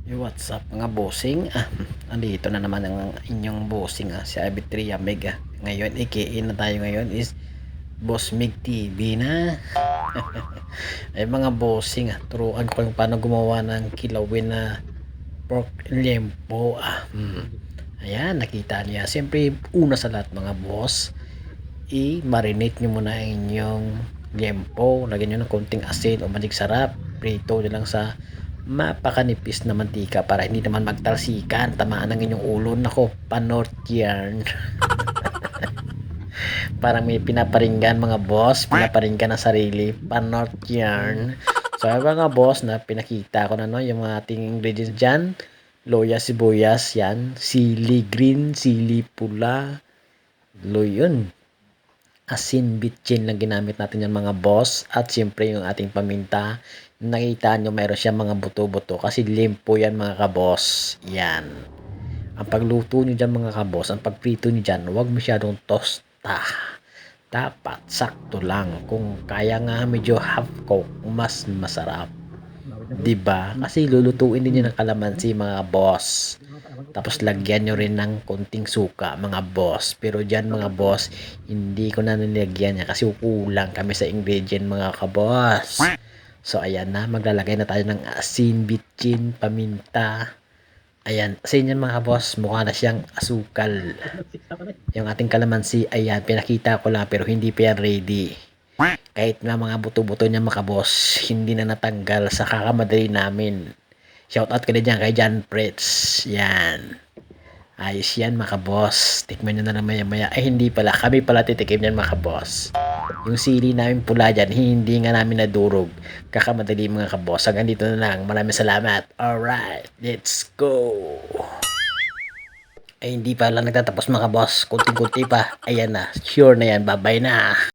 What's up mga bossing? Andito na naman ang inyong bossing si Abitria Mega. Ngayon, aka na tayo ngayon is Boss Mig TV na. Ay mga bossing, turuan ko yung paano gumawa ng kilawin na pork lempo. Ayan, nakita niya. Siyempre, una sa lahat mga boss, i-marinate nyo muna ang inyong lempo. Lagyan nyo ng konting asin o manig sarap. Prito nyo lang sa mapakanipis na mantika para hindi naman magtalsikan, tamaan ng inyong ulo. Nako, panort yarn. Parang may pinaparinggan mga boss, pinaparinggan ng sarili, panort yarn. So mga boss, na pinakita ko na yung mga ating ingredients dyan: loya, sibuyas, yan, sili green, sili pula, yun, asin, bitchin lang ginamit natin yan mga boss. At siyempre yung ating paminta, nakita nyo mayroon siya mga buto-buto kasi limpo yan mga kabos. Yan, ang pagluto nyo dyan mga kabos, ang pagprito nyo dyan, huwag masyadong tosta, dapat sakto lang. Kung kaya nga medyo half cook, mas masarap, diba? Kasi lulutuin din nyo ng kalamansi mga boss, tapos lagyan nyo rin ng konting suka mga boss. Pero dyan mga boss, hindi ko na nilagyan niya kasi kulang kami sa ingredient mga kabos. So ayan na, maglalagay na tayo ng asin, bitchin, paminta. Ayan, asin yan mga boss, mukha na siyang asukal. Yung ating kalamansi, ayan, pinakita ko lang pero hindi pa yan ready. Kahit na mga buto-buto niya mga boss, hindi na natanggal sa kakamadali namin. Shoutout ka na dyan kay John Pretz. Yan. Ayos yan mga boss. Tikman nyo na lang maya-maya. Ay hindi pala. Kami pala titikim yan mga boss. Yung sili namin pula dyan, hindi nga namin nadurog. Kakamadali mga boss. Hanggang dito na lang. Maraming salamat. Alright. Let's go. Ay hindi pala nagtatapos mga boss. Kunti-kunti pa. Ayan na. Sure na yan. Bye-bye na.